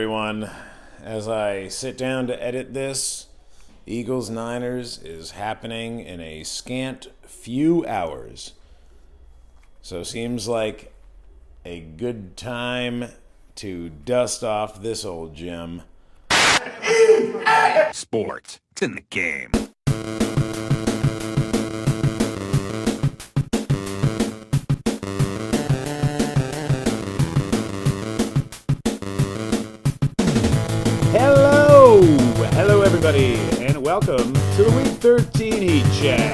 everyone. As I sit down to edit this, Eagles-Niners is happening in a scant few hours. So seems like a good time to dust off this old gym. Sports. It's in the game. Hello everybody, and welcome to the Week 13 Heat Check.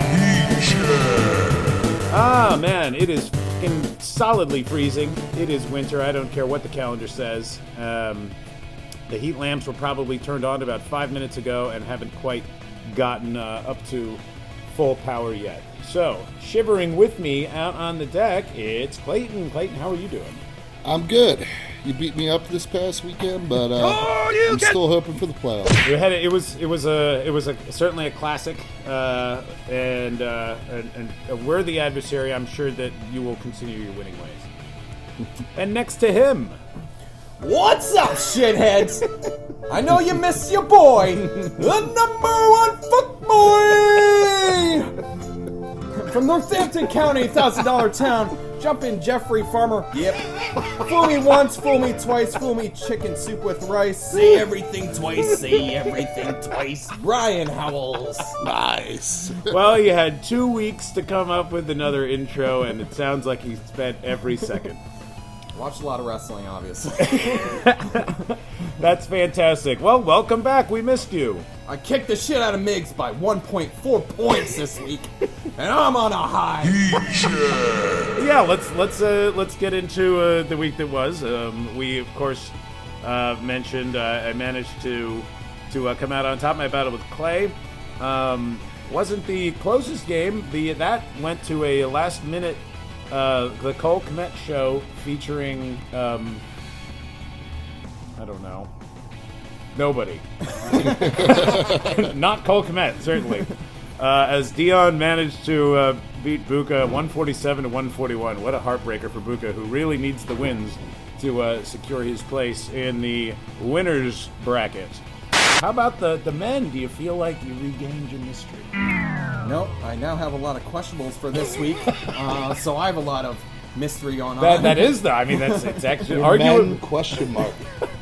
Ah man, it is fucking solidly freezing. It is winter, I don't care what the calendar says. The heat lamps were probably turned on about 5 minutes ago and haven't quite gotten up to full power yet. So, shivering with me out on the deck, it's Clayton. Clayton, how are you doing? I'm good. You beat me up this past weekend, but I'm still hoping for the playoffs. It was certainly a classic and a worthy adversary. I'm sure that you will continue your winning ways. And next to him, what's up, shitheads? I know you miss your boy, the number one fuckboy from Northampton County, $1,000 town. Jumpin' Jeffrey Farmer. Yep. Fool me once, fool me twice, fool me chicken soup with rice. Say everything twice, say everything twice. Brian Howells. Nice. Well, you had 2 weeks to come up with another intro, and it sounds like he spent every second. Watched a lot of wrestling, obviously. That's fantastic. Well, welcome back. We missed you. I kicked the shit out of Miggs by 1.4 points this week, and I'm on a high. Yeah, let's get into the week that was. We of course mentioned I managed to come out on top of my battle with Clay. Wasn't the closest game. That went to a last minute the Cole Kmet show featuring I don't know. Nobody. Not Cole Kmet, certainly. As Dion managed to beat Buka 147-141. What a heartbreaker for Buka, who really needs the wins to secure his place in the winners bracket. How about the men? Do you feel like you regained your mystery? Nope, I now have a lot of questionables for this week, so I have a lot of mystery going on. That is, though. I mean, it's actually arguably question mark.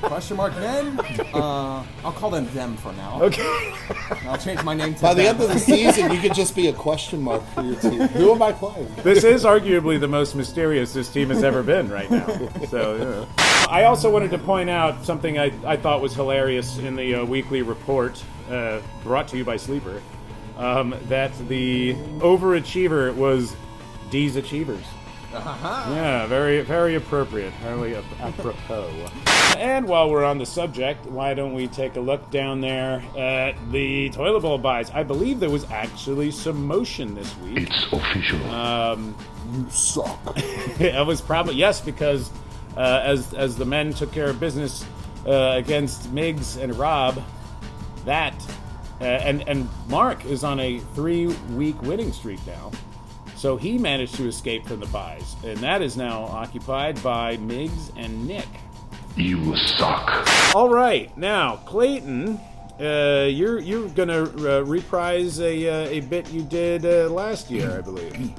Question mark men? I'll call them for now. Okay. I'll change my name to By them. the end of the season, you could just be a question mark for your team. Who am I playing? This is arguably the most mysterious this team has ever been right now. So, I also wanted to point out something I thought was hilarious in the weekly report brought to you by Sleeper, that the overachiever was D's Achievers. Uh-huh. Yeah, very, very appropriate. Very apropos. And while we're on the subject, why don't we take a look down there at the toilet bowl buys? I believe there was actually some motion this week. It's official. You suck. It was probably, yes, because as the men took care of business against Miggs and Rob, that and Mark is on a 3-week winning streak now. So he managed to escape from the buys, and that is now occupied by Miggs and Nick. You suck. All right, now Clayton, you're gonna reprise a bit you did last year, I believe.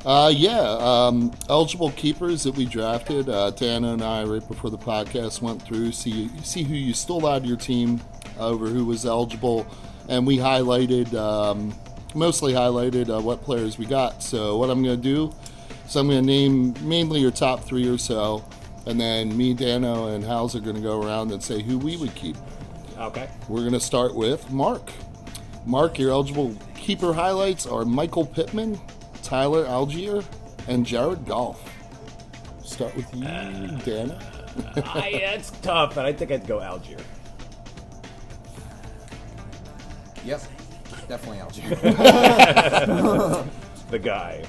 Eligible keepers that we drafted. Dana and I, right before the podcast, went through see who you stole out of your team over who was eligible, and we mostly highlighted what players we got. So what I'm going to do is I'm going to name mainly your top 3 or so, and then me, Dano, and Hals are going to go around and say who we would keep. Okay. We're going to start with Mark. Mark, your eligible keeper highlights are Michael Pittman, Tyler Algier, and Jared Goff. Start with you, Dana. It's tough, but I think I'd go Algier. Yep. Definitely Algier. The guy.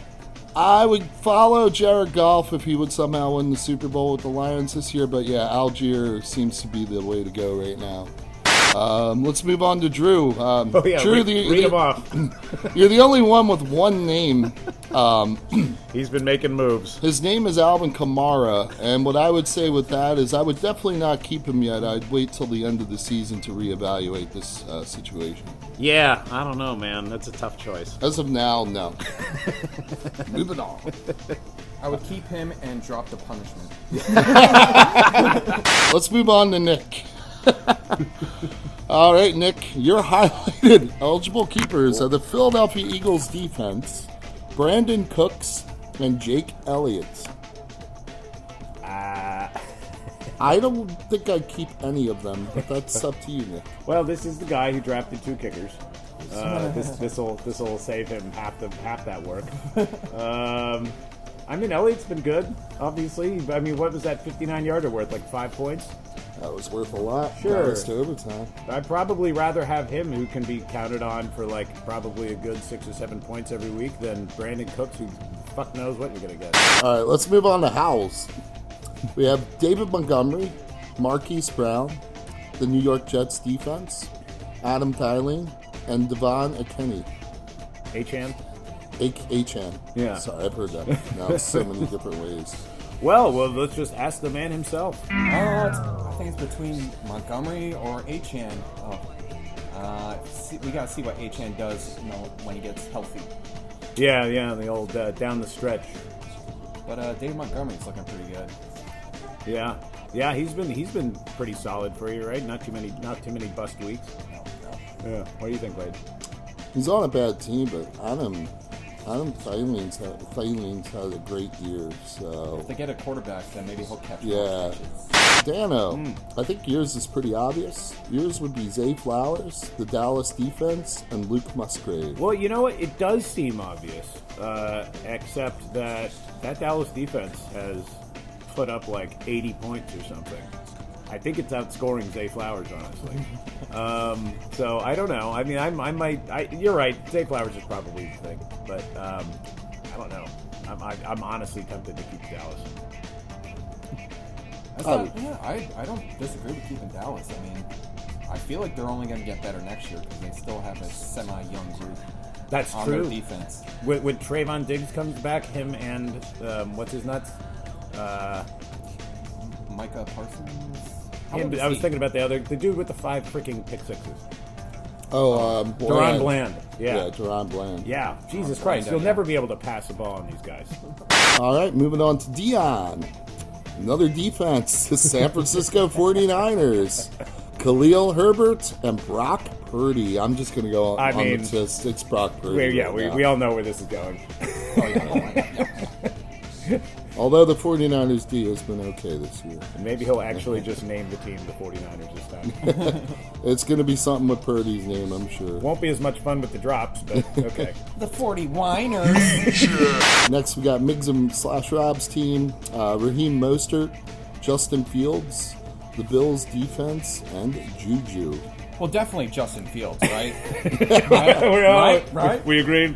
I would follow Jared Goff if he would somehow win the Super Bowl with the Lions this year, but yeah, Algier seems to be the way to go right now. Let's move on to Drew. Oh yeah, Drew, read him off. You're the only one with one name. He's been making moves. His name is Alvin Kamara, and what I would say with that is I would definitely not keep him yet. I'd wait till the end of the season to reevaluate this situation. Yeah, I don't know, man. That's a tough choice. As of now, no. Moving on. I would keep him and drop the punishment. Let's move on to Nick. All right, Nick, your highlighted eligible keepers are the Philadelphia Eagles defense, Brandon Cooks, and Jake Elliott. I don't think I'd keep any of them, but that's up to you, Nick. Well, this is the guy who drafted 2 kickers. This will save him half that work. I mean, Elliott's been good, obviously. I mean, what was that 59-yarder worth? Like 5 points? That was worth a lot. Sure. That was to overtime. I'd probably rather have him, who can be counted on for like probably a good 6 or 7 points every week, than Brandon Cooks, who fuck knows what you're gonna get. All right, let's move on to Howls. We have David Montgomery, Marquise Brown, the New York Jets defense, Adam Thielen, and Devon Akeni. Achan? Achan. Yeah. Sorry, I've heard that now so many different ways. Well, let's just ask the man himself. I think it's between Montgomery or Achan. We gotta see what Achan does, when he gets healthy. Yeah, the old down the stretch. But David Montgomery's looking pretty good. Yeah, he's been pretty solid for you, right? Not too many bust weeks. No. Yeah. What do you think, Wade? He's on a bad team, but Adam Thielen's had a great year. So If they get a quarterback, then maybe he'll catch more yeah. catches. Dano, I think yours is pretty obvious. Yours would be Zay Flowers, the Dallas defense, and Luke Musgrave. Well, you know what? It does seem obvious, except that Dallas defense has put up like 80 points or something. I think it's outscoring Zay Flowers, honestly. So I don't know. I mean, I might. You're right. Zay Flowers is probably the thing, but I don't know. I'm honestly tempted to keep Dallas. I don't disagree with keeping Dallas. I mean, I feel like they're only going to get better next year because they still have a semi-young group. That's on true. Their defense. When Trayvon Diggs comes back, him and what's his nuts? Micah Parsons. I was thinking about the dude with the 5 freaking pick sixes. Oh, Deron Bland. Yeah, Deron Bland. Yeah, Jesus Christ. You'll never be able to pass the ball on these guys. All right, moving on to Dion. Another defense, the San Francisco 49ers. Khalil Herbert and Brock Purdy. I'm just going to go on the list. It's Brock Purdy. We all know where this is going. Although the 49ers D has been okay this year. Maybe he'll actually just name the team the 49ers this time. It's going to be something with Purdy's name, I'm sure. Won't be as much fun with the drops, but okay. The 49ers. Next, we got Mixum/Rob's team. Raheem Mostert, Justin Fields, the Bills defense, and Juju. Well, definitely Justin Fields, right? Right? We agreed.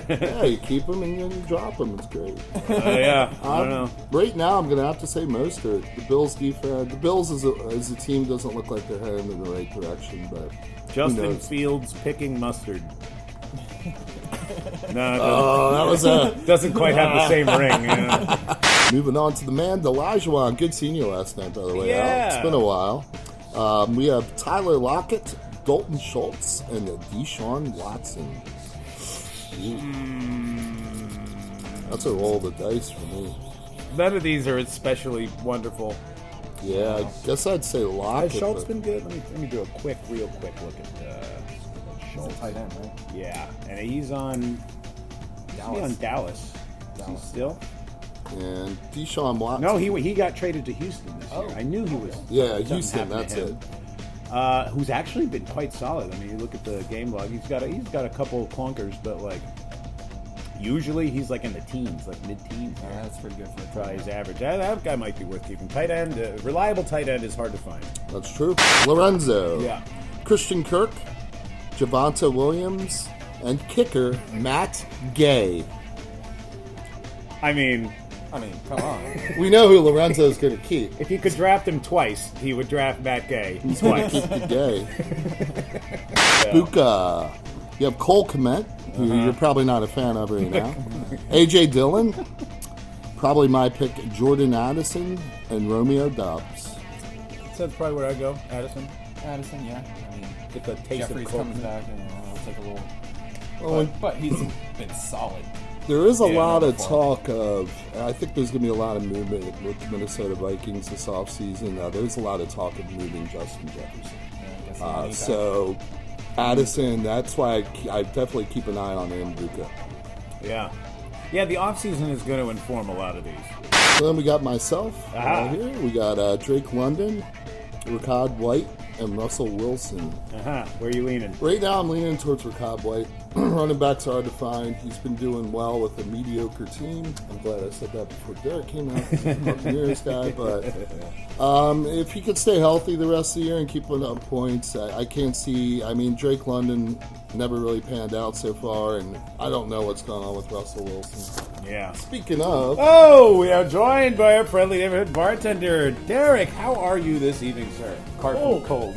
Yeah, you keep him and then you drop him. It's great. Yeah, I don't know. Right now, I'm going to have to say Mostert. The Bills defense. The Bills as a team doesn't look like they're heading in the right direction, but Justin Fields picking mustard. No, that was doesn't quite have the same ring. Moving on to the man, Elijah. Good seeing you last night, by the way. Yeah. Al. It's been a while. We have Tyler Lockett, Dalton Schultz, and Deshaun Watson. That's a roll of the dice for me. None of these are especially wonderful. Yeah, I guess I'd say Lockett. Has Schultz been good? Let me do a real quick look at Schultz. Tight end, right? Yeah, and he's on Dallas. Is he still? And Deshaun Watson. No, he got traded to Houston this year. I knew he was. Yeah, something Houston. happened to That's him. it. Who's actually been quite solid. I mean, you look at the game log. He's got a couple of clunkers, but like usually he's like in the teens, like mid-teens. Yeah, that's pretty good for Try his average. That guy might be worth keeping. Tight end, reliable tight end is hard to find. That's true. Lorenzo. Yeah. Christian Kirk, Javonte Williams, and kicker Matt Gay. I mean, I mean, come on. We know who Lorenzo's going to keep. If he could draft him twice, he would draft Matt Gay twice. Keep the gay. Buka. You have Cole Kmet, who you're probably not a fan of right now. AJ Dillon. Probably my pick, Jordan Addison and Romeo Dobbs. So that's probably where I go. Addison. Addison, yeah. I mean, Get the taste Jeffries of Cole. comes back and it'll take a little. Well, But he's been solid. there is a Yeah, lot no of fault. talk of, I think there's going to be a lot of movement with the Minnesota Vikings this offseason. There's a lot of talk of moving Justin Jefferson. Yeah, I guess anytime. So, Addison, that's why I definitely keep an eye on him, Buka. Yeah. Yeah, the offseason is going to inform a lot of these. So then we got myself Aha. here. We got Drake London, Ricard White, and Russell Wilson. Where are you leaning? Right now, I'm leaning towards Ricard White. Running backs are hard to find. He's been doing well with a mediocre team. I'm glad I said that before Derek came out. He's a Buccaneers guy, but if he could stay healthy the rest of the year and keep putting up points, I can't see. I mean, Drake London never really panned out so far, and I don't know what's going on with Russell Wilson. Yeah. Speaking of, Oh, we are joined by our friendly neighborhood bartender, Derek. How are you this evening, sir? Cold.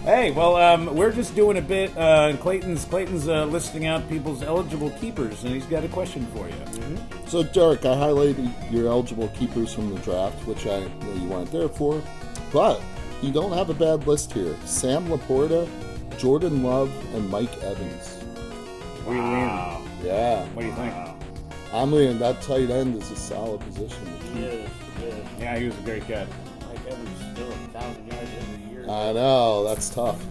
Hey, well, we're just doing a bit. Clayton's listing out people's eligible keepers, and he's got a question for you. so Derek, I highlighted your eligible keepers from the draft, which I know you weren't there for, but you don't have a bad list here. Sam Laporta, Jordan Love, and Mike Evans. Where are you leaning? Yeah, What do you think? I'm leaning that tight end is a solid position to keep. Yeah, he was a great guy. Mike Evans still 1,000 yards every year. I know, that's tough.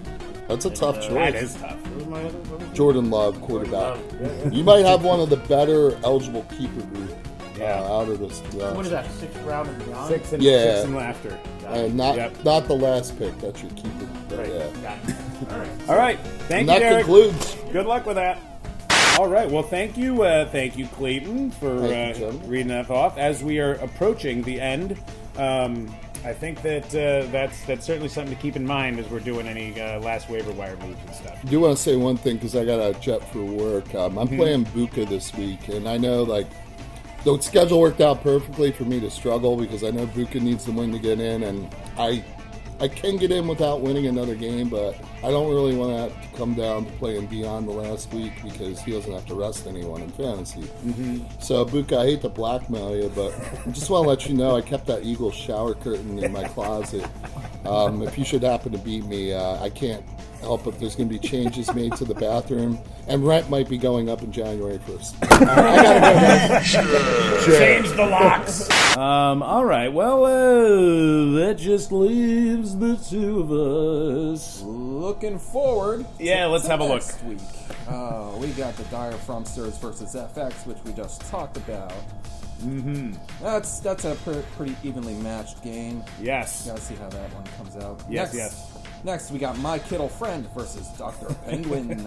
That's a tough choice. That is tough. Who's my other one? Jordan Love, quarterback. Yeah. You might have one of the better eligible keeper group Yeah. out of this. What is that, 6th round and beyond? Six and Yeah. laughter. And not Yep. not the last pick. That's your keeper. Right. Yeah. Got it. All right. All right. Thank And you, that Derek. concludes. Good luck with that. All right. Well, thank you, Clayton, for Thank you, gentlemen. reading that off. As we are approaching the end, I think that that's certainly something to keep in mind as we're doing any last waiver wire moves and stuff. I do want to say one thing because I got a jet for work. I'm playing Buka this week, and I know the schedule worked out perfectly for me to struggle because I know Buka needs the win to get in, and I can get in without winning another game, but I don't really want to have to come down to playing Dion the last week because he doesn't have to rest anyone in fantasy. So, Buka, I hate to blackmail you, but I just want to let you know I kept that Eagle shower curtain in my closet. If you should happen to beat me, I can't help if there's going to be changes made to the bathroom, and rent might be going up in January 1st. I gotta go, guys. Change the locks. All right. Well, that just leaves the two of us. Looking forward. Yeah, let's to have a look. next week. We got the Dire Frumsters versus FX, which we just talked about. That's a pretty evenly matched game. Yes. Gotta see how that one comes out. Yes. Next, we got My Kittle Friend versus Dr. Penguin.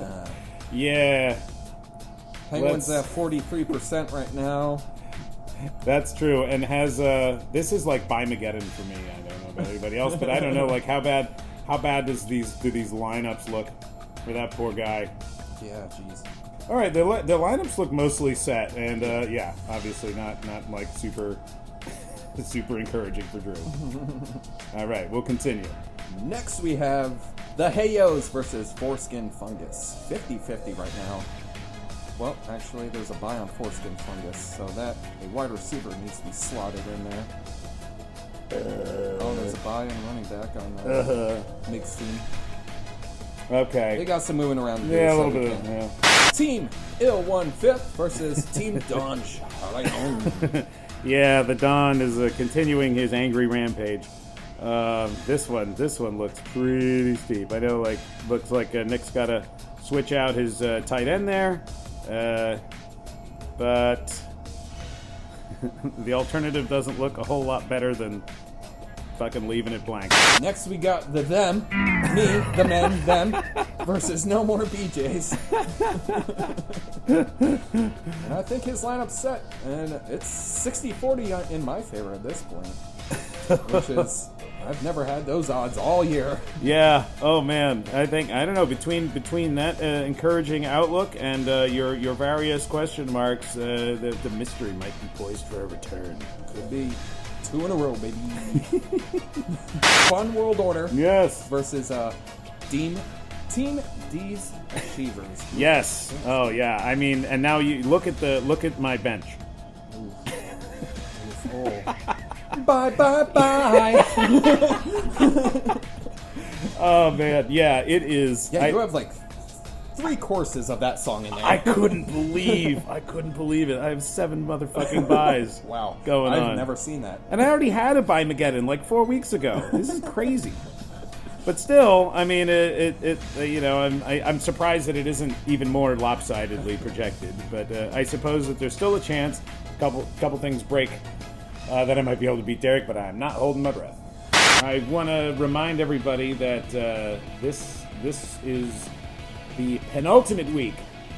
Yeah. Penguin's Let's- at 43% right now. That's true, and has this is like Bimageddon for me. I don't know about anybody else, but I don't know like how bad do these lineups look for that poor guy. Yeah, jeez. All right, the lineups look mostly set, and yeah, obviously not like super encouraging for Drew. All right, we'll continue. Next, we have the Hayos versus Foreskin Fungus. 50-50 right now. Well, actually, there's a buy on Foreskin Fungus, so that a wide receiver needs to be slotted in there. There's a buy and running back on Mig's team. They Okay. got some moving around to do. Yeah, a so little we bit. can- Yeah. Team Ill 1/5 versus Team Don Charlene. Yeah, the Don is continuing his angry rampage. This one looks pretty steep. I know, looks like Nick's got to switch out his tight end there, but the alternative doesn't look a whole lot better than fucking leaving it blank. Next, we got the them, me, the men, them, versus No More BJs. And I think his lineup's set, and it's 60-40 in my favor at this point, which is I've never had those odds all year. Yeah. Oh man. I don't know. Between that encouraging outlook and your various question marks, the mystery might be poised for a return. Could be 2 in a row, baby. Fun World Order. Yes. Versus Team D's Achievers. Yes. Oh yeah. I mean, and now you look at my bench. Oh. Bye, bye, bye. Oh man, yeah, it is. Yeah, you have like 3 courses of that song in there. I couldn't believe it. I have 7 motherfucking buys. Wow, going on. I've never seen that. And I already had a buy Mageddon like 4 weeks ago. This is crazy. But still, I mean, I'm surprised that it isn't even more lopsidedly projected. But I suppose that there's still a chance. Couple things break. That I might be able to beat Derek, but I'm not holding my breath. I want to remind everybody that this is the penultimate week.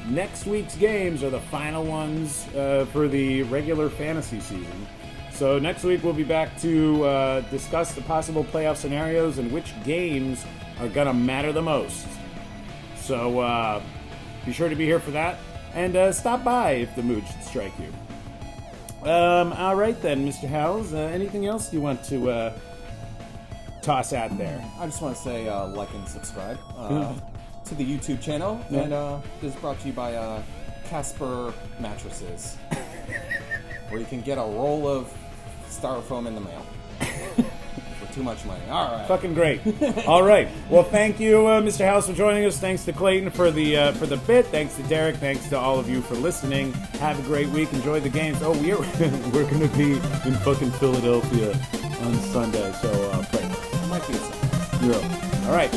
Next week's games are the final ones for the regular fantasy season. So next week we'll be back to discuss the possible playoff scenarios and which games are going to matter the most. So be sure to be here for that, and stop by if the mood should strike you. All right then, Mr. Howells. Anything else you want to toss out there? I just want to say like and subscribe to the YouTube channel. Yeah. And this is brought to you by Casper Mattresses, where you can get a roll of styrofoam in the mail for too much money. All right. Fucking great. All right. Well, thank you, Mr. House, for joining us. Thanks to Clayton for the bit. Thanks to Derek. Thanks to all of you for listening. Have a great week. Enjoy the games. Oh, we're going to be in fucking Philadelphia on Sunday, so play. Might be a second. You're up. All right.